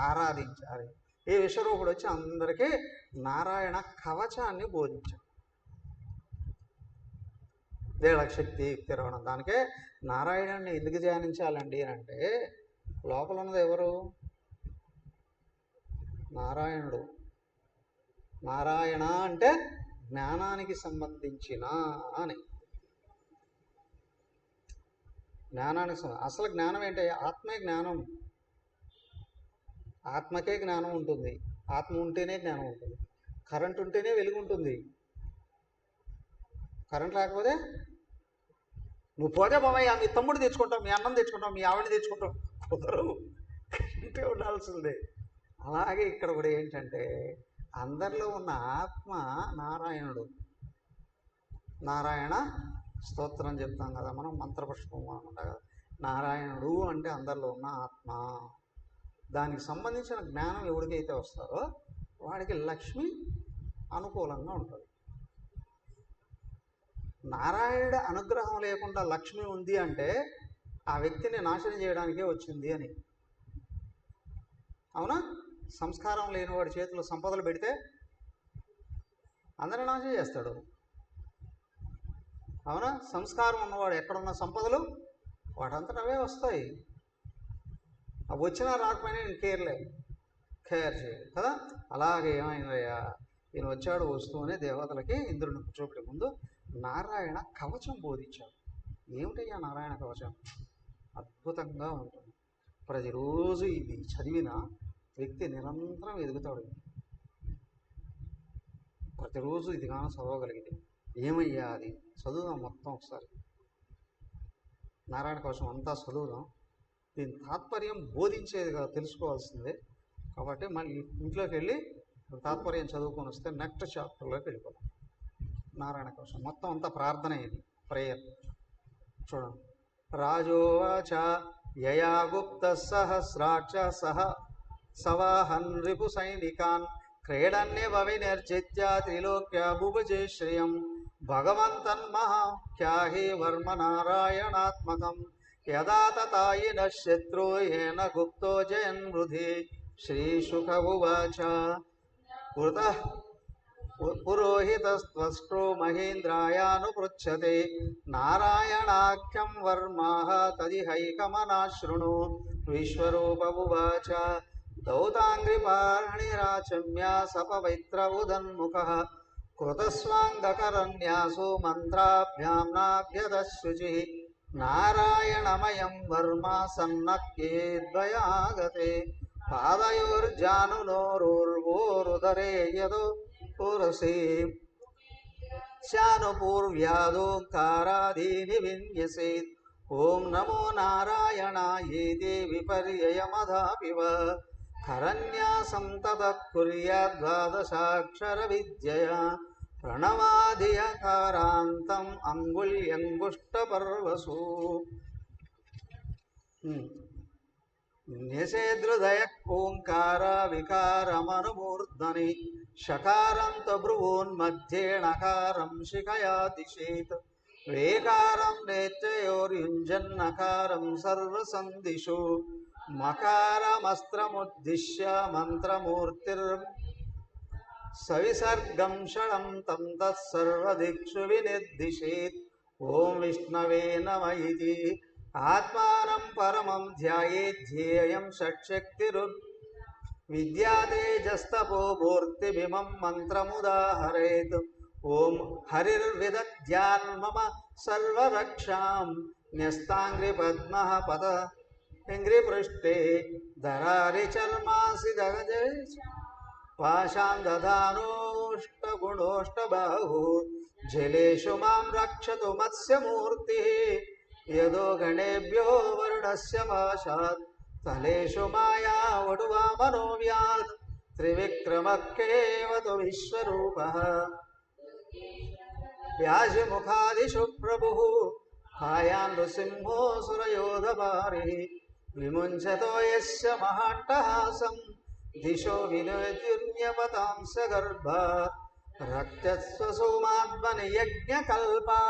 Speaker 1: ఆరాధించాలి. ఈ విశ్వరూపుడు వచ్చి అందరికీ నారాయణ కవచాన్ని బోధించాడు. దేవళ శక్తి తిరగడం. దానికే నారాయణుడిని ఎందుకు ధ్యానించాలండి అంటే, లోపల ఉన్నది ఎవరు? నారాయణుడు. నారాయణ అంటే జ్ఞానానికి సంబంధించిన అని. జ్ఞానానికి అసలు జ్ఞానం ఏంటి? ఆత్మే జ్ఞానం. ఆత్మకే జ్ఞానం ఉంటుంది. ఆత్మ ఉంటేనే జ్ఞానం ఉంటుంది. కరెంట్ ఉంటేనే వెలుగు ఉంటుంది. కరెంట్ లేకపోతే నువ్వు పోతే పోవయ్యా, మీ తమ్ముడు తెచ్చుకుంటావు, మీ అన్నం తెచ్చుకుంటావు, మీ ఆవిడ తెచ్చుకుంటావు, కుదరవు. కరెంటే ఉండాల్సిందే. అలాగే ఇక్కడ కూడా ఏంటంటే, అందరిలో ఉన్న ఆత్మ నారాయణుడు. నారాయణ స్తోత్రం చెప్తాం కదా మనం, మంత్రపుష్పం అనుకుంటా కదా. నారాయణుడు అంటే అందరిలో ఉన్న ఆత్మ. దానికి సంబంధించిన జ్ఞానం ఎవరికైతే వస్తుందో వాడికి లక్ష్మి అనుకూలంగా ఉంటుంది. నారాయణుడి అనుగ్రహం లేకుండా లక్ష్మి ఉంది అంటే ఆ వ్యక్తిని నాశనం చేయడానికే వచ్చింది అని. అవునా? సంస్కారం లేనివాడి చేతిలో సంపదలు పెడితే అందరిని నాశనం చేస్తాడు. అవునా? సంస్కారం ఉన్నవాడు ఎక్కడున్న సంపదలు వాటంతట అవే వస్తాయి. అవి వచ్చినా రాకపోయినా నేను కేర్ చేయదు కదా. అలాగే ఏమైందయ్యా, ఈయన వచ్చాడు. వస్తూనే దేవతలకి ఇంద్రుడిని కూర్చోబెట్టే ముందు నారాయణ కవచం బోధించాడు. ఏమిటయ్యా నారాయణ కవచం? అద్భుతంగా ఉంటుంది. ప్రతిరోజు ఇది చదివిన వ్యక్తి నిరంతరం ఎదుగుతాడు. ప్రతిరోజు ఇది కానీ చదవగలిగితే ఏమయ్యా అది? చదువుదాం మొత్తం ఒకసారి. నారాయణ కవచం అంతా చదువుదాం. దీని తాత్పర్యం బోధించేది కదా, తెలుసుకోవాల్సిందే. కాబట్టి మళ్ళీ ఇంట్లోకి వెళ్ళి తాత్పర్యం చదువుకొని వస్తే నెక్స్ట్ చాప్టర్లోకి వెళ్ళిపోతాం. నారాయణ కవచం మొత్తం అంతా ప్రార్థన, ఇది ప్రేయర్. చూడండి. రాజోవాచ యయా గుప్త సహస్రాక్ష सवाहन् रिपुसैनिकान् क्रीडन्यव विनिर्जित्य त्रिलोक्याबुभुजे श्रियं भगवन्तन्महाख्याहि वर्मनारायणात्मकं यदा ततायिनः शत्रु येन गुप्तो जयन्मृधि श्रीशुक उवाच पुरतः पुरोहितस्त्वष्ट्रो महेन्द्रायानुपृच्छते नारायणाख्यं वर्माः तदिहैकमनाशृणु विश्वरूप उवाच दौताङ्घ्रिपाणिराचम्य सपवित्र उदन्मुखः कृतस्वाङ्गकरन्यासो मन्त्राभ्यां नाभ्यदशुचिः नारायणमयं वर्मा सन्नक्ये द्वयागते पादयोर्जानुनोरुर्वोरुदरे यदो पुरसि शानुपूर्व्यादोङ्कारादीनि विन्यसेत् ॐ नमो नारायणायेति विपर्ययमधापिव करन्यासं ततः कुर्याद्द्वादशाक्षरविद्यया प्रणवादियकारान्तम् अङ्गुल्यङ्गुष्टपर्वसु निषेधृदय ओंकार विकारमनुमूर्धनि शकारं ब्रुवोन्मध्ये णकारं शिखया दिशेत् वेकारं नेत्रयोर्युञ्जन्नकारं सर्वसन्धिषु मकारमस्त्रमुद्दिश्य मन्त्रमूर्तिर् सविसर्गं षडं तं तत्सर्वदिक्षु विनिर्दिशेत् ॐ विष्णवे नमः इति आत्मानं परमं ध्यायेत् ध्येयं षट्शक्तिरुद् विद्यातेजस्तपो मूर्तिमिमं मन्त्रमुदाहरेत् ॐ हरिर्विदध्यान् मम सर्वरक्षां न्यस्ताङ्घ्रिपद्मः पतङ्घ्रिपृष्ठे दरारिचर्मासि दगजे पाशां दधानोऽष्टगुणोऽष्टबाहु जलेषु मां रक्षतु मत्स्यमूर्तिः यदो गणेभ्यो वरुणस्य पाशात् तलेषु मायावटुवामनो व्यात् त्रिविक्रमः विश्वरूपः व्याजिमुखादिषु प्रभुः हायान् नृसिंहोऽसुरयोधभारिः विमुञ्चतो यस्य महाट्टहासं दिशो विनोद्युन्यपतांस गर्भा रक्तस्वसोमात्मनि यज्ञकल्पा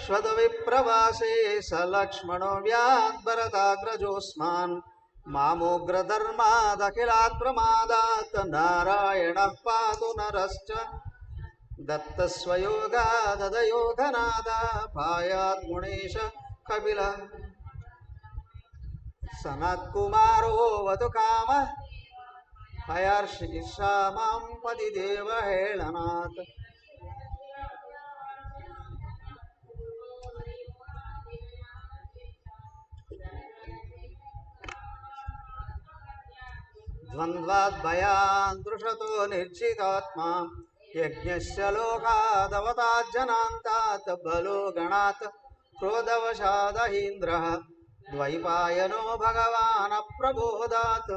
Speaker 1: श्वदविप्रवासे स लक्ष्मणो व्याद्भरताग्रजोऽस्मान् मामोग्रधर्मादखिलात् प्रमादात् नारायणः पातु नरश्च दत्तस्वयोगादयोगनादा पायात् गुणेश कपिल सनत्कुमारोऽवतु कामः हयर्षिषा मां पतिदेवहेळनात् द्वन्द्वाद्भयान् दृशतो निर्जितात्मा यज्ञस्य लोकादवताज्जनान्तात् बलो गणात् क्रोधवशादहीन्द्रः द्वैपायनो भगवान् अप्रबोधात्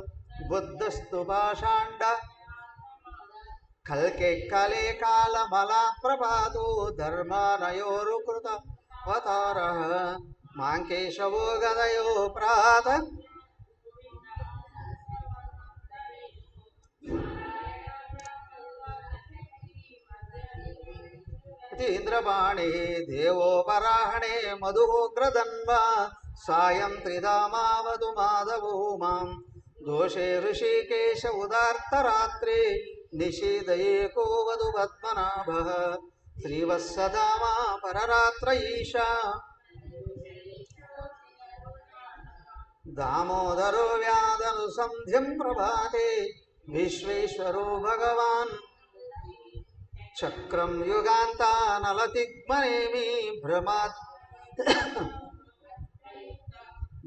Speaker 1: बुद्धस्तु पाषाण्ड कल्के कले कालमला प्रपातो धर्मानयोरुकृत अवतारः माङ्केशवो गदयो प्रातः इंद्रपाणे देवोपराहणे मधुग्रदन्वा सायं त्रिधामावतु माधवो मां दोषे ऋषिकेश उदार्तरात्रे निशीदयेको वधु पद्मनाभः श्रीवत्सधामा पररात्र ईशा दामोदरो व्यादनुसन्ध्यं प्रभाते विश्वेश्वरो भगवान् चक्रं युगान्तानलतिग्मनेमि भ्रमात्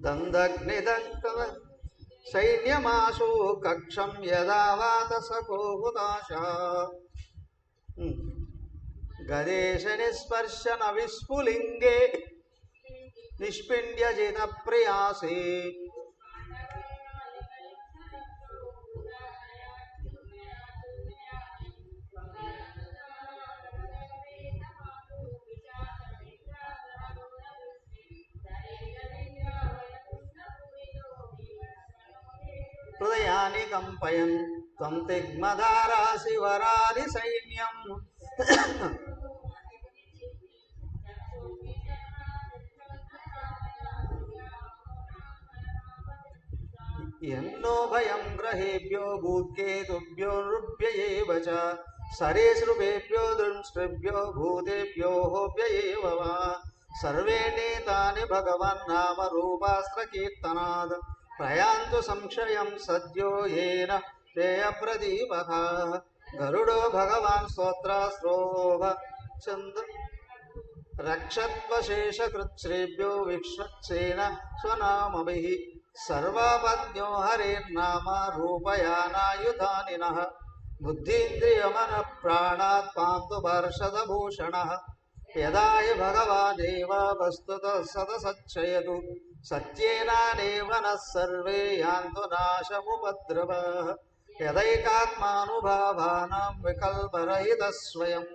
Speaker 1: दन्दग्निदग्धव सैन्यमाशु कक्षं यदा वातसको हुताशः गदेश निस्पर्शन विस्फुलिंगे निष्पिंड्यजित प्रियासे హృదయాని కంపయన్ త్వం తిగ్మధారాసి వరారి సైన్యం. ఎన్నో భయం గ్రహేభ్యో భూత్కేతుభ్యో నృభ్య ఏవ చ సరీసృపేభ్యో దుంష్ట్రిభ్యో భూతేభ్యో హోభ్య వా. సర్వే నీతాని భగవన్నామ రూపాస్త్ర కీర్తనాద్ ప్రయాంతు సంశయం సద్యో ఏన శ్రేయప్రదీపః. గరుడో భగవాన్ స్తోత్రాస్త్రోభ చంద రక్షత్వశేషకృచ్ఛ్రేభ్యో విక్ష్సేన స్వనామభిః. సర్వపద్యో హరేర్నామ రూపయానాయుధానినః. బుద్ధీంద్రియమన ప్రాణాత్ పాంతు పర్షదభూషణః. యదా హి భగవానేవ వస్తుతః సదసచ్చయతు సత్యేనానేవ నః సర్వే యాంతు నాశముపద్రవః. యదైకాత్మానుభావానాం వికల్పరహితः స్వయం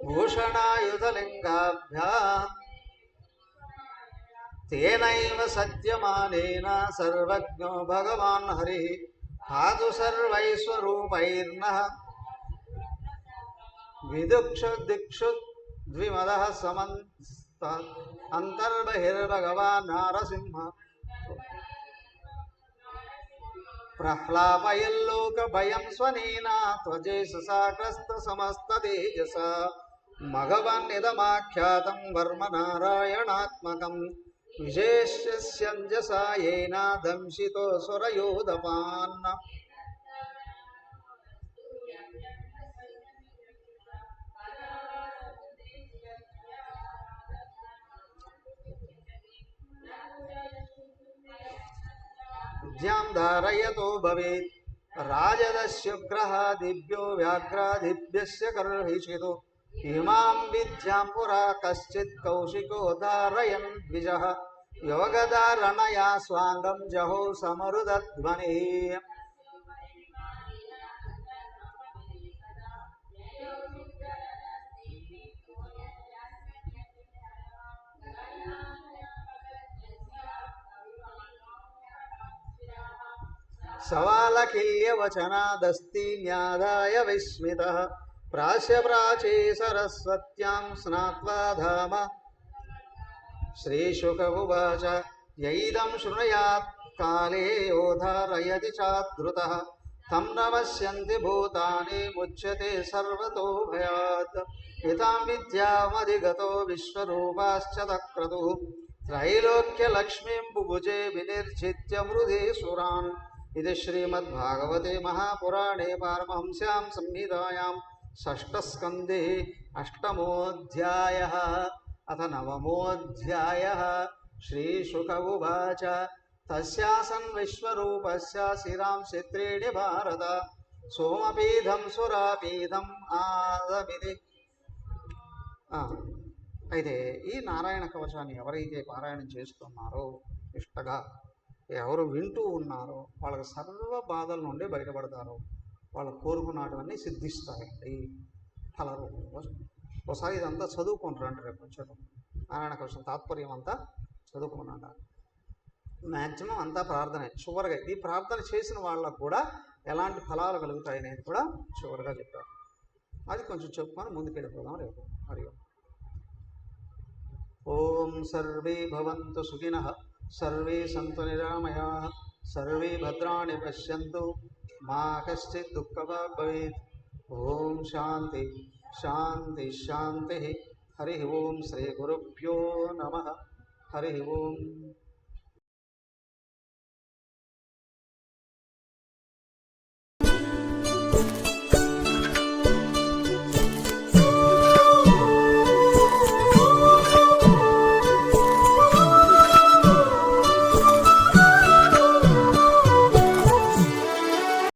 Speaker 1: భూషణాయుధలింగాభ్యాం తేనైవ సత్యమానేన సర్వజ్ఞో భగవాన్ హరిః. హాతు సర్వైస్వరూపైర్నః విదుక్షు దిక్షు ద్విమదః సమంత అంతర్బహిర్భగవాన్ నారసింహ. ప్రహ్లాపయల్లోక భయం స్వనేనా త్వజేషసాగ్రస్త సమస్త తేజస. మఘవన్నిదమాఖ్యాతం వర్మ నారాయణాత్మకం విశేష్యస్యంజసా యేన దంశితో సురయోధపాన్న. విద్యాం ధారయతో భవేత్ రాజదస్యుగ్రహాదిభ్యో వ్యాఘ్రాదిభ్యస్య కర్హిషితో. ఇమాం విద్యాం పురా కశ్చిత్ కౌశికో ధారయన్ ద్విజః. యోగధారణయా స్వాంగం జహో సమరుదధ్వనిః. సవాలకిల్యవచనాదస్తి న్యాదాయ విస్మితః. ప్రాచ్య ప్రాచీ సరస్వత్యాం స్నాత్వా ధామ. శ్రీశుక ఉవాచ యైదం శృణుయాత్ కాలే యోధారయతి చాద్రుతః. తం నమస్యంతి భూతాని ముచ్యతే సర్వతో భయాత్. ఇతాం విద్యామధిగతో విశ్వరూపాశ్చ తక్రతుః. త్రైలోక్యలక్ష్మీం బుభుజే వినిర్జిత్య మృదే సురాన్. ఇది శ్రీమద్భాగవతే మహాపురాణే పారమహంస్యాం సంహితాయాం షష్ఠస్కంధే అష్టమోऽధ్యాయः. అథ నవమోऽధ్యాయः. శ్రీశుక ఉవాచ తస్యాసన్ విశ్వరూపస్య శిరాంసి త్రీణి భారత. సోమపీఠం సురాపీఠం ఆదమిది. అయితే ఈ నారాయణ కవచాన్ని ఎవరైతే పారాయణం చేస్తున్నారో నిష్టగా ఎవరు వింటూ ఉన్నారో వాళ్ళకి సర్వ బాధల నుండి బయటపడతారు. వాళ్ళు కోరుకున్నటువన్నీ సిద్ధిస్తాయండి ఫలరూపంలో. ఒకసారి ఇదంతా చదువుకుంటారండి రేపు వచ్చేటప్పుడు. నారాయణ కవచం తాత్పర్యం అంతా చదువుకున్నాడు. మ్యాక్సిమం అంతా ప్రార్థనే. చివరిగా ఈ ప్రార్థన చేసిన వాళ్ళకు కూడా ఎలాంటి ఫలాలు కలుగుతాయి అనేది కూడా చివరిగా చెప్పారు. అది కొంచెం చెప్పుకొని ముందుకెళ్ళిపోదాం రేపు. మరియు ఓం సర్వే భవంతు సుఖినః సర్వే సంతు నిరామయాః సర్వే భద్రాణి పశ్యంతు మా కశ్చిత్ దుఃఖభాగ్ భవేత్. ఓం శాంతి శాంతి శాంతి. హరి ఓం శ్రీ గురుభ్యో నమః. హరి ఓం.